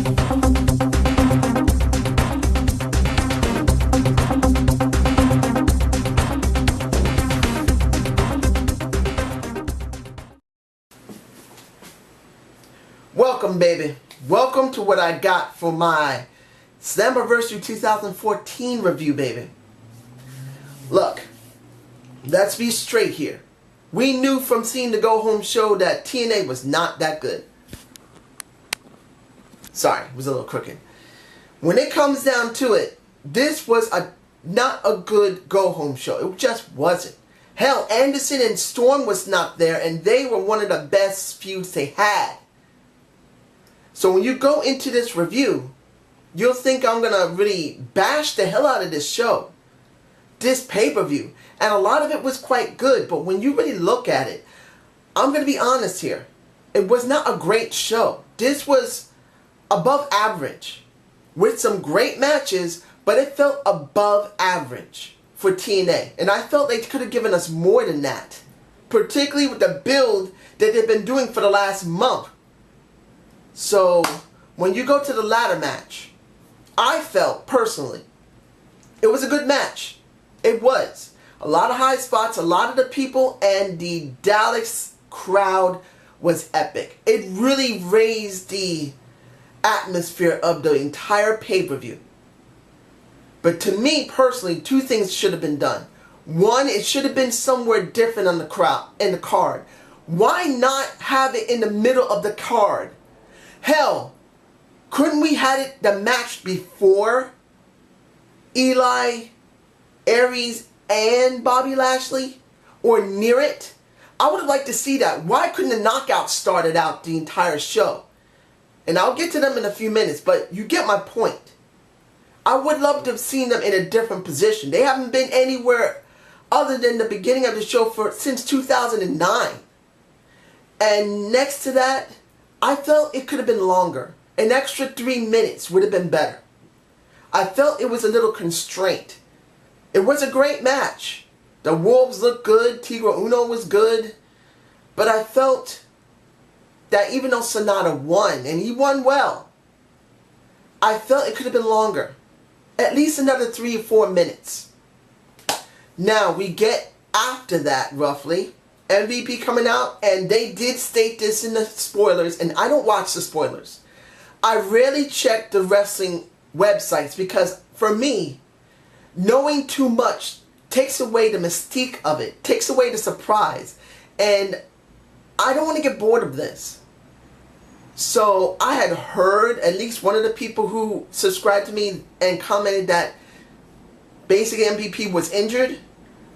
Welcome, baby. Welcome to what I got for my Slammiversary 2014 review, baby. Look, let's be straight here. We knew from seeing the go-home show that TNA was not that good. Sorry, it was a little crooked. When it comes down to it, this was not a good go-home show. It just wasn't. Hell, Anderson and Storm was not there, and they were one of the best feuds they had. So when you go into this review, you'll think I'm going to really bash the hell out of this show. This pay-per-view. And a lot of it was quite good, but when you really look at it, I'm going to be honest here. It was not a great show. This was above average. With some great matches, but it felt above average for TNA. And I felt they could have given us more than that. Particularly with the build that they've been doing for the last month. So, when you go to the ladder match, I felt, personally, it was a good match. It was. A lot of high spots, a lot of the people, and the Dallas crowd was epic. It really raised the atmosphere of the entire pay-per-view. But to me, personally, two things should have been done. One, it should have been somewhere different on in the card. Why not have it in the middle of the card? Hell, couldn't we had it the match before Eli, Aries, and Bobby Lashley? Or near it? I would have liked to see that. Why couldn't the knockouts started out the entire show? And I'll get to them in a few minutes, but you get my point. I would love to have seen them in a different position. They haven't been anywhere other than the beginning of the show since 2009. And next to that, I felt it could have been longer. An extra 3 minutes would have been better. I felt it was a little constrained. It was a great match. The Wolves looked good. Tigre Uno was good. But I felt that even though Sonata won, and he won well, I felt it could have been longer. At least another 3 or 4 minutes. Now, we get after that, roughly, MVP coming out, and they did state this in the spoilers, and I don't watch the spoilers. I rarely check the wrestling websites because, for me, knowing too much takes away the mystique of it, takes away the surprise, and I don't want to get bored of this. So, I had heard, at least one of the people who subscribed to me and commented that basically MVP was injured.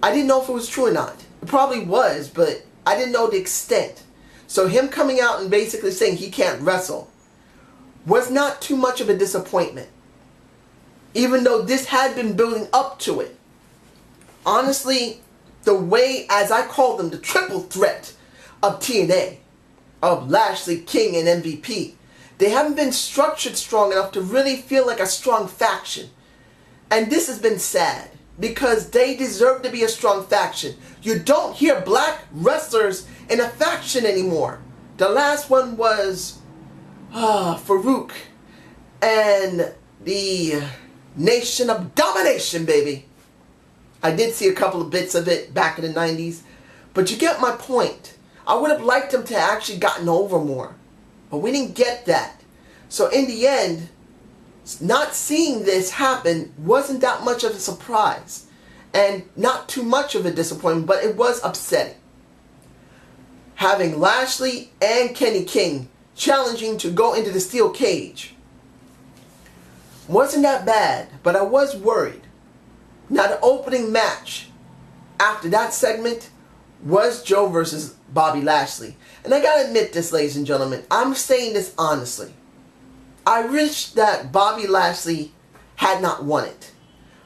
I didn't know if it was true or not. It probably was, but I didn't know the extent. So him coming out and basically saying he can't wrestle was not too much of a disappointment. Even though this had been building up to it. Honestly, the way, as I call them, the triple threat of TNA, of Lashley, King, and MVP, they haven't been structured strong enough to really feel like a strong faction. And this has been sad. Because they deserve to be a strong faction. You don't hear black wrestlers in a faction anymore. The last one was Farouk and the Nation of Domination, baby. I did see a couple of bits of it back in the 90s. But you get my point. I would have liked them to actually gotten over more. But we didn't get that. So in the end, not seeing this happen wasn't that much of a surprise. And not too much of a disappointment, but it was upsetting. Having Lashley and Kenny King challenging to go into the steel cage wasn't that bad, but I was worried. Now the opening match after that segment was Joe versus Bobby Lashley. And I gotta admit this, ladies and gentlemen, I'm saying this honestly. I wish that Bobby Lashley had not won it.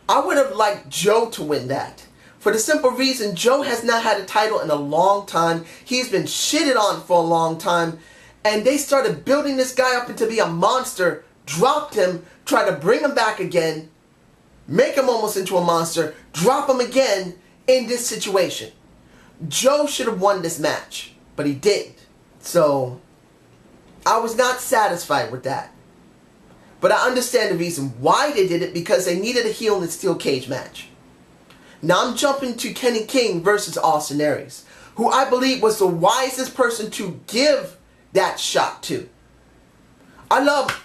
I would have liked Joe to win that. For the simple reason, Joe has not had a title in a long time. He's been shitted on for a long time. And they started building this guy up into be a monster, dropped him, tried to bring him back again, make him almost into a monster, drop him again in this situation. Joe should have won this match, but he didn't. So, I was not satisfied with that. But I understand the reason why they did it, because they needed a heel in the steel cage match. Now I'm jumping to Kenny King versus Austin Aries, who I believe was the wisest person to give that shot to. I love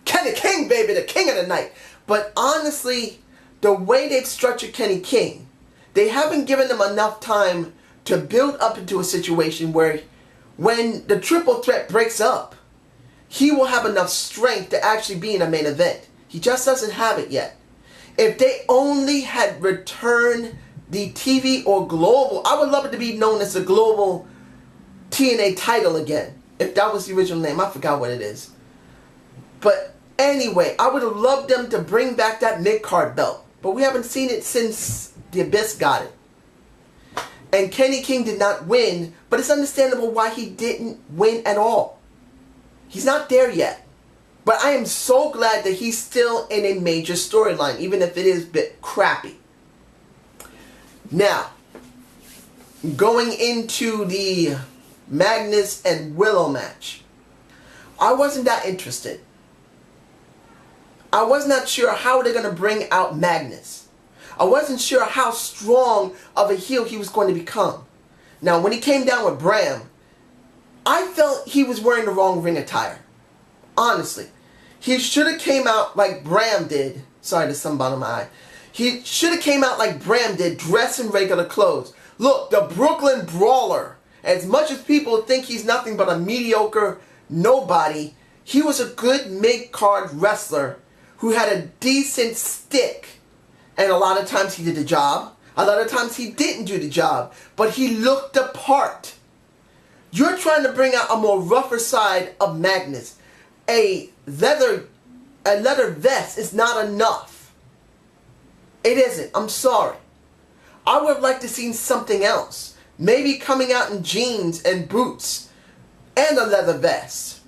Kenny King, baby, the king of the night. But honestly, the way they've structured Kenny King, they haven't given him enough time to build up into a situation where when the triple threat breaks up, he will have enough strength to actually be in a main event. He just doesn't have it yet. If they only had returned the TV or global, I would love it to be known as the global TNA title again. If that was the original name, I forgot what it is. But anyway, I would have loved them to bring back that mid-card belt. But we haven't seen it since the Abyss got it. And Kenny King did not win, but it's understandable why he didn't win at all. He's not there yet. But I am so glad that he's still in a major storyline, even if it is a bit crappy. Now, going into the Magnus and Willow match, I wasn't that interested. I was not sure how they're going to bring out Magnus. I wasn't sure how strong of a heel he was going to become. Now, when he came down with Bram, I felt he was wearing the wrong ring attire. Honestly. He should have came out like Bram did. Sorry, there's some bottom of my eye. He should have came out like Bram did, dressed in regular clothes. Look, the Brooklyn Brawler. As much as people think he's nothing but a mediocre nobody, he was a good mid-card wrestler who had a decent stick. And a lot of times he did the job. A lot of times he didn't do the job. But he looked the part. You're trying to bring out a more rougher side of Magnus. A leather vest is not enough. It isn't. I'm sorry. I would have liked to see something else. Maybe coming out in jeans and boots and a leather vest.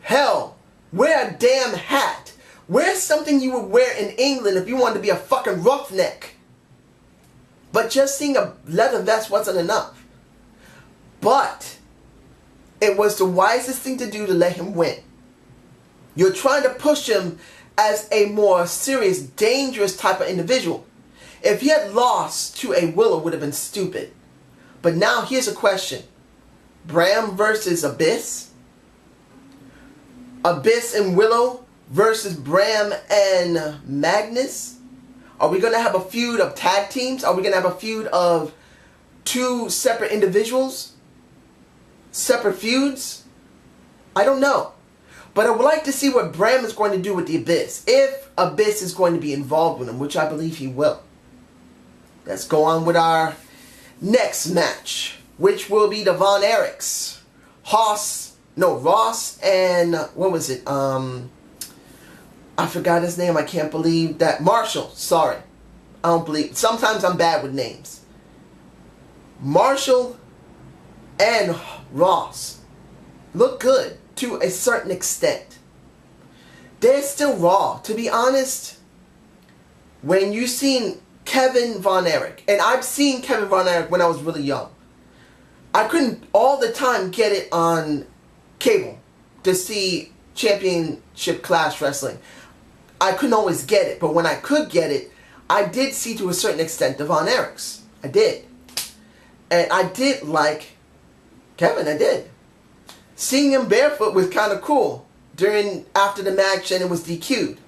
Hell, wear a damn hat. Wear something you would wear in England if you wanted to be a fucking roughneck. But just seeing a leather vest wasn't enough. But it was the wisest thing to do to let him win. You're trying to push him as a more serious, dangerous type of individual. If he had lost to a Willow, it would have been stupid. But now here's a question. Bram versus Abyss? Abyss and Willow versus Bram and Magnus? Are we going to have a feud of tag teams? Are we going to have a feud of two separate individuals? Separate feuds? I don't know. But I would like to see what Bram is going to do with the Abyss. If Abyss is going to be involved with him, which I believe he will. Let's go on with our next match, which will be the Von Erichs. Ross and, what was it? I forgot his name. I can't believe that. Marshall, sorry. I don't believe. Sometimes I'm bad with names. Marshall and Ross look good to a certain extent. They're still raw. To be honest, when you've seen Kevin Von Erich, and I've seen Kevin Von Erich when I was really young, I couldn't all the time get it on cable to see championship class wrestling. I couldn't always get it, but when I could get it, I did see to a certain extent the Von Erichs. I did. And I did like Kevin, I did. Seeing him barefoot was kind of cool after the match, and it was DQ'd.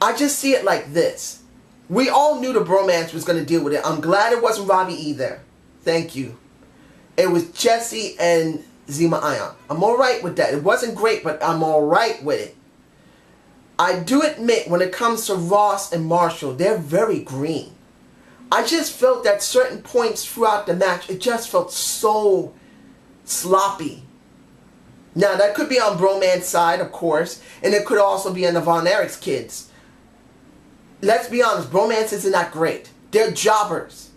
I just see it like this. We all knew the bromance was going to deal with it. I'm glad it wasn't Robbie either. Thank you. It was Jesse and Zema Ion. I'm alright with that. It wasn't great, but I'm alright with it. I do admit, when it comes to Ross and Marshall, they're very green. I just felt that certain points throughout the match, it just felt so sloppy. Now, that could be on Broman's side, of course, and it could also be on the Von Erichs kids. Let's be honest, Bromance isn't that great. They're jobbers.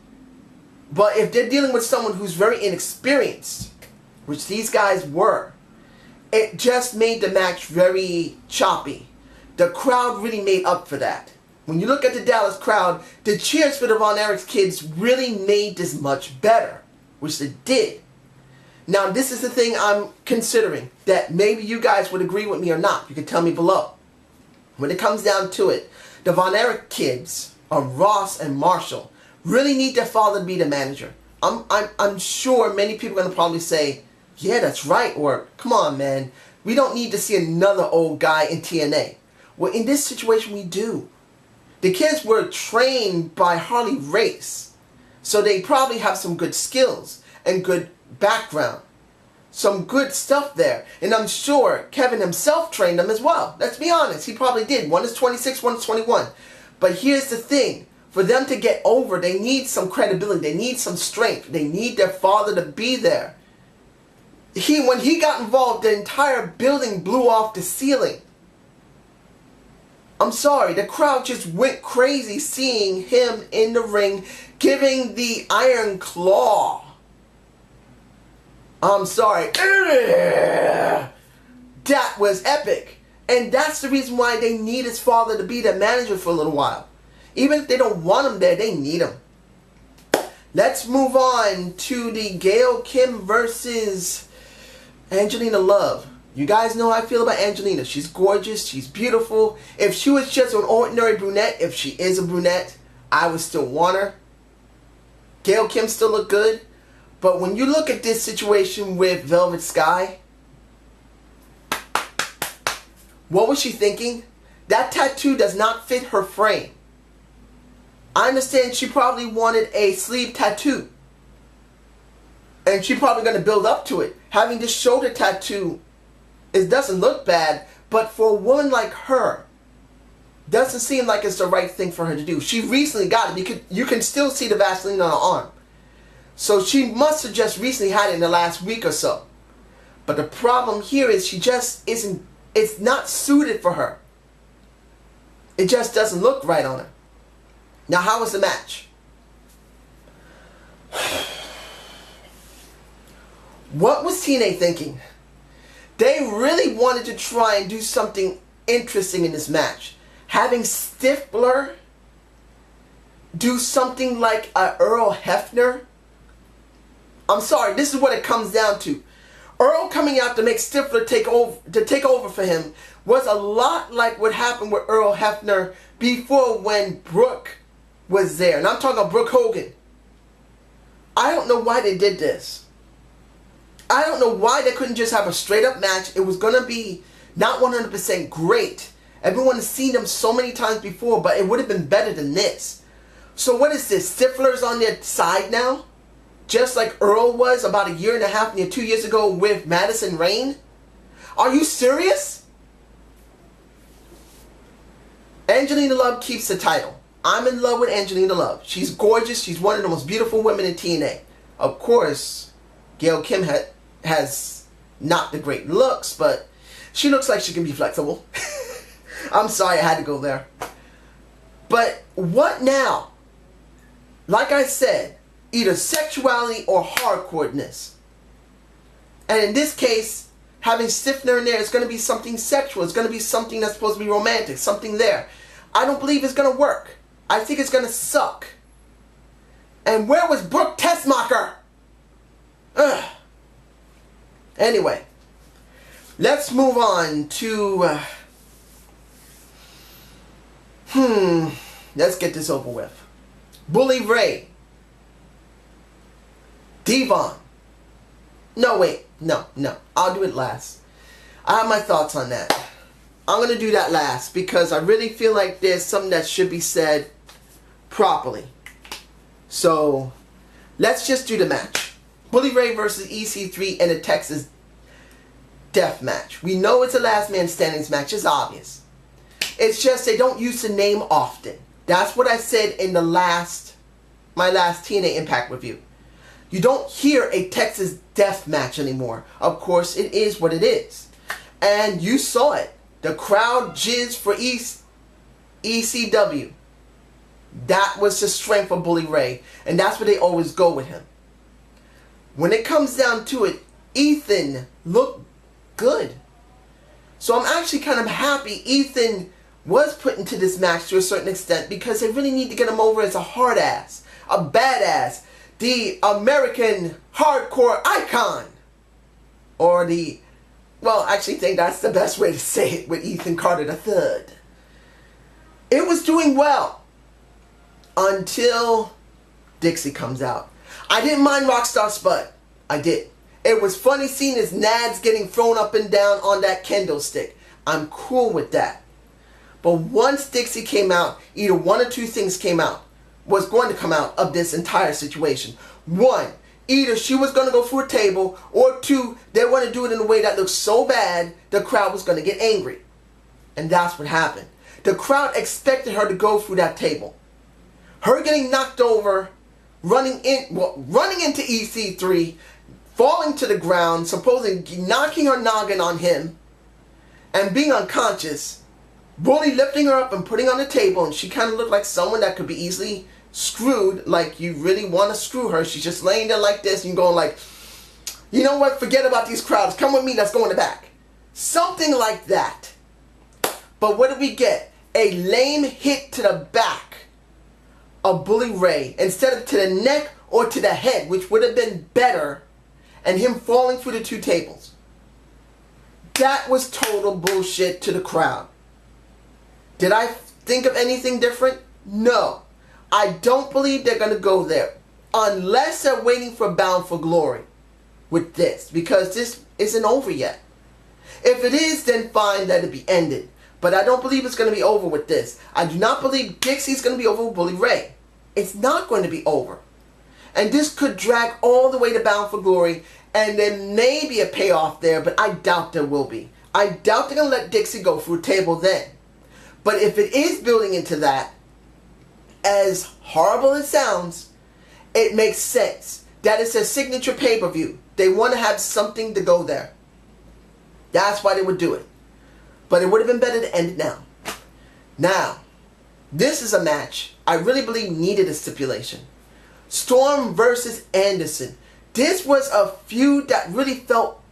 But if they're dealing with someone who's very inexperienced, which these guys were, it just made the match very choppy. The crowd really made up for that. When you look at the Dallas crowd, the cheers for the Von Erichs kids really made this much better, which they did. Now, this is the thing I'm considering, that maybe you guys would agree with me or not. You can tell me below. When it comes down to it, the Von Erich kids, Ross and Marshall, really need their father to be the manager. I'm sure many people are going to probably say, yeah, that's right, or come on, man, we don't need to see another old guy in TNA. Well, in this situation, we do. The kids were trained by Harley Race, so they probably have some good skills and good background. Some good stuff there. And I'm sure Kevin himself trained them as well. Let's be honest, he probably did. One is 26, one is 21. But here's the thing. For them to get over, they need some credibility. They need some strength. They need their father to be there. When he got involved, the entire building blew off the ceiling. I'm sorry, the crowd just went crazy seeing him in the ring giving the Iron Claw. I'm sorry. That was epic. And that's the reason why they need his father to be their manager for a little while. Even if they don't want him there, they need him. Let's move on to the Gail Kim versus Angelina Love. You guys know how I feel about Angelina. She's gorgeous. She's beautiful. If she was just an ordinary brunette, if she is a brunette, I would still want her. Gail Kim still look good. But when you look at this situation with Velvet Sky, what was she thinking? That tattoo does not fit her frame. I understand she probably wanted a sleeve tattoo. And she's probably going to build up to it. Having this shoulder tattoo, it doesn't look bad, but for a woman like her, doesn't seem like it's the right thing for her to do. She recently got it because you can still see the Vaseline on her arm. So she must have just recently had it in the last week or so. But the problem here is she just isn't, it's not suited for her. It just doesn't look right on her. Now, how was the match? What was TNA thinking? They really wanted to try and do something interesting in this match. Having Stifler do something like a Earl Hebner. I'm sorry, this is what it comes down to. Earl coming out to make Stifler take over for him was a lot like what happened with Earl Hebner before when Brooke was there. And I'm talking about Brooke Hogan. I don't know why they did this. I don't know why they couldn't just have a straight up match. It was going to be not 100% great. Everyone has seen them so many times before, but it would have been better than this. So what is this? Stifler's on their side now? Just like Earl was about a year and a half, 2 years ago with Madison Rayne? Are you serious? Angelina Love keeps the title. I'm in love with Angelina Love. She's gorgeous. She's one of the most beautiful women in TNA. Of course, Gail Kim has not the great looks, but she looks like she can be flexible. I'm sorry I had to go there. But what now? Like I said, either sexuality or hardcoreness. And in this case, having Stifler in there is going to be something sexual. It's going to be something that's supposed to be romantic. Something there. I don't believe it's going to work. I think it's going to suck. And where was Brooke Tessmacher? Ugh. Anyway, let's move on to... let's get this over with. Bully Ray. Devon. No, wait. No. I'll do it last. I have my thoughts on that. I'm going to do that last because I really feel like there's something that should be said properly. So, let's just do the match. Bully Ray versus EC3 in a Texas Death Match. We know it's a last man standing match. It's obvious. It's just they don't use the name often. That's what I said in my last TNA Impact review. You don't hear a Texas Death Match anymore. Of course, it is what it is. And you saw it. The crowd jizzed for ECW. That was the strength of Bully Ray. And that's where they always go with him. When it comes down to it, Ethan looked good. So I'm actually kind of happy Ethan was put into this match to a certain extent because they really need to get him over as a hard ass, a badass, the American hardcore icon. Or the, well, I actually think that's the best way to say it with Ethan Carter III. It was doing well until Dixie comes out. I didn't mind Rockstar Spud. I did. It was funny seeing his nads getting thrown up and down on that kendo stick. I'm cool with that. But once Dixie came out, either one or two things was going to come out of this entire situation. One, either she was going to go through a table, or two, they want to do it in a way that looks so bad, the crowd was going to get angry. And that's what happened. The crowd expected her to go through that table. Her getting knocked over, running into EC3, falling to the ground, supposedly knocking her noggin on him, and being unconscious, Bully lifting her up and putting her on the table, and she kind of looked like someone that could be easily screwed, like you really want to screw her. She's just laying there like this and going like, you know what, forget about these crowds, come with me, let's go in the back. Something like that. But what did we get? A lame hit to the back of Bully Ray, instead of to the neck or to the head, which would have been better, and him falling through the two tables. That was total bullshit to the crowd. Did I think of anything different? No. I don't believe they're going to go there. Unless they're waiting for Bound for Glory with this. Because this isn't over yet. If it is, then fine, let it be ended. But I don't believe it's going to be over with this. I do not believe Dixie's going to be over with Bully Ray. It's not going to be over. And this could drag all the way to Bound for Glory. And there may be a payoff there, but I doubt there will be. I doubt they're going to let Dixie go through a table then. But if it is building into that, as horrible as it sounds, it makes sense. That is a signature pay-per-view. They want to have something to go there. That's why they would do it. But it would have been better to end it now. Now, this is a match I really believe needed a stipulation. Storm versus Anderson. This was a feud that really felt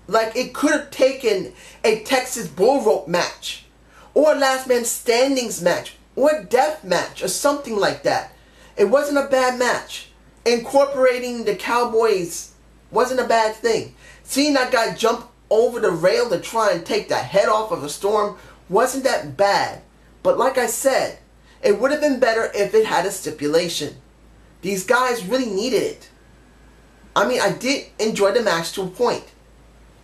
like it could have taken a Texas Bull Rope match, or a Last Man Standings match, or a death match, or something like that. It wasn't a bad match. Incorporating the Cowboys wasn't a bad thing. Seeing that guy jump over the rail to try and take the head off of a Storm wasn't that bad. But like I said, it would have been better if it had a stipulation. These guys really needed it. I mean, I did enjoy the match to a point.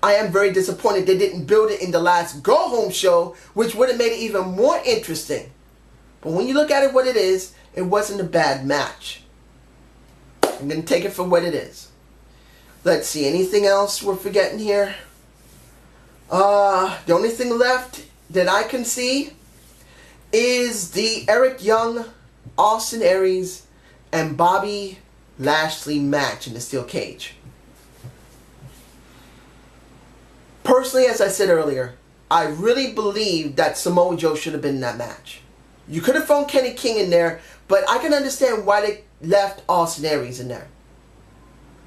I am very disappointed they didn't build it in the last go-home show, which would have made it even more interesting. But when you look at it what it is, it wasn't a bad match. I'm going to take it for what it is. Let's see, anything else we're forgetting here? The only thing left that I can see is the Eric Young, Austin Aries, and Bobby Lashley match in the steel cage. Personally, as I said earlier, I really believe that Samoa Joe should have been in that match. You could have thrown Kenny King in there, but I can understand why they left Austin Aries in there.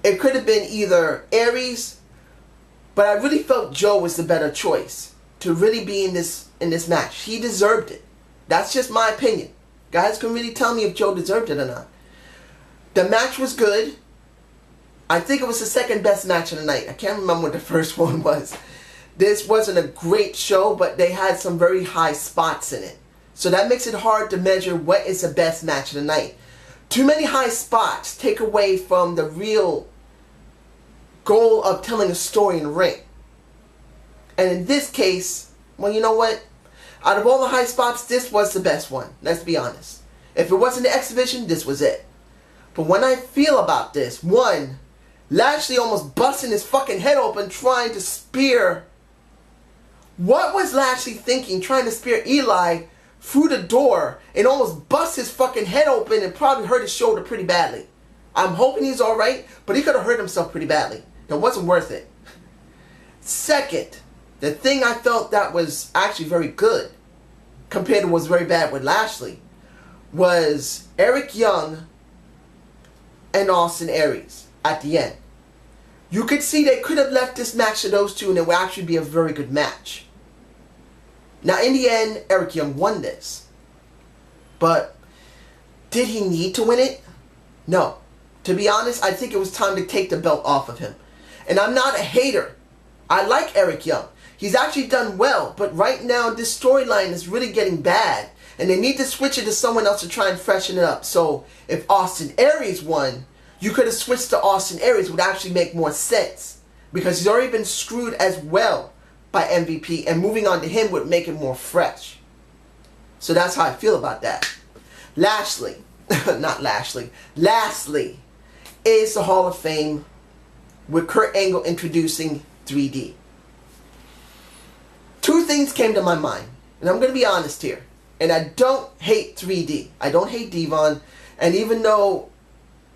It could have been either Aries, but I really felt Joe was the better choice to really be in this match. He deserved it. That's just my opinion. Guys can really tell me if Joe deserved it or not. The match was good. I think it was the second best match of the night. I can't remember what the first one was. This wasn't a great show, but they had some very high spots in it. So that makes it hard to measure what is the best match of the night. Too many high spots take away from the real goal of telling a story in the ring. And in this case, well, you know what? Out of all the high spots, this was the best one. Let's be honest. If it wasn't the exhibition, this was it. But when I feel about this, one, Lashley almost busting his fucking head open trying to spear. What was Lashley thinking trying to spear Eli through the door and almost bust his fucking head open and probably hurt his shoulder pretty badly? I'm hoping he's alright, but he could have hurt himself pretty badly. It wasn't worth it. Second, the thing I felt that was actually very good compared to what was very bad with Lashley was Eric Young and Austin Aries at the end. You could see they could have left this match to those two and it would actually be a very good match. Now in the end, Eric Young won this. But did he need to win it? No. To be honest, I think it was time to take the belt off of him. And I'm not a hater. I like Eric Young. He's actually done well, but right now this storyline is really getting bad. and they need to switch it to someone else to try and freshen it up. So if Austin Aries won, you could have switched to Austin Aries, would actually make more sense, because he's already been screwed as well by MVP, and moving on to him would make it more fresh. So that's how I feel about that. Lashley, not Lashley, lastly is the Hall of Fame with Kurt Angle introducing 3D. Two things came to my mind, and I'm going to be honest here. And I don't hate 3D. I don't hate Devon. And even though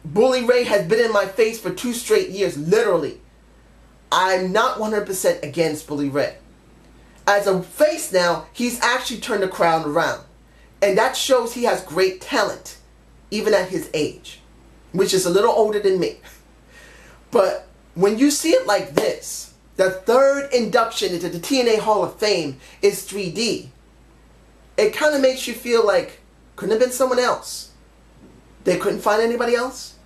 Bully Ray has been in my face for 2 straight years, literally, I'm not 100% against Bully Ray. As a face now, he's actually turned the crowd around. And that shows he has great talent, even at his age, which is a little older than me. But when you see it like this, the third induction into the TNA Hall of Fame is 3D. It kind of makes you feel like, couldn't have been someone else. They couldn't find anybody else?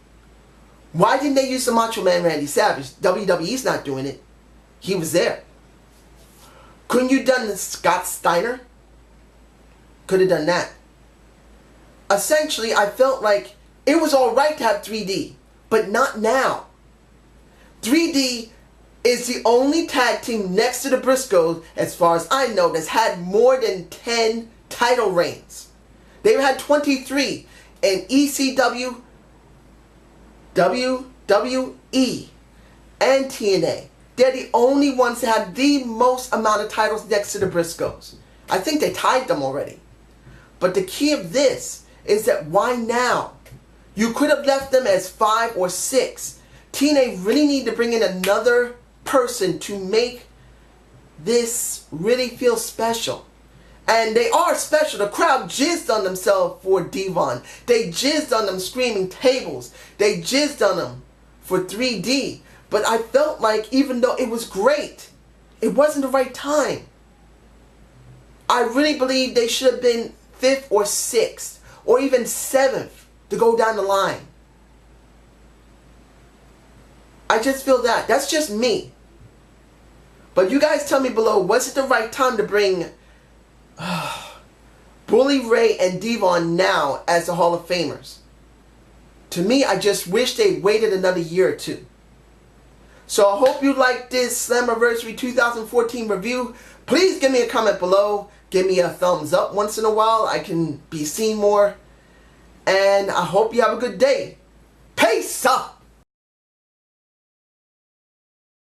Why didn't they use the Macho Man Randy Savage? WWE's not doing it. He was there. Couldn't you done the Scott Steiner? Could have done that. Essentially, I felt like it was alright to have 3D, but not now. 3D is the only tag team next to the Briscoes, as far as I know, that's had more than 10 title reigns. They've had 23 in ECW, WWE, and TNA. They're the only ones that have the most amount of titles next to the Briscoes. I think they tied them already. But the key of this is that why now? You could have left them as 5 or 6. TNA really need to bring in another person to make this really feel special. And they are special. The crowd jizzed on themselves for Devon. They jizzed on them screaming tables. They jizzed on them for 3D. But I felt like even though it was great, it wasn't the right time. I really believe they should have been 5th or 6th or even 7th to go down the line. I just feel that. That's just me. But you guys tell me below, was it the right time to bring Bully Ray and Devon now as the Hall of Famers? To me, I just wish they waited another year or 2. So I hope you liked this Slammiversary 2014 review. Please give me a comment below. Give me a thumbs up once in a while. I can be seen more. And I hope you have a good day. Peace out.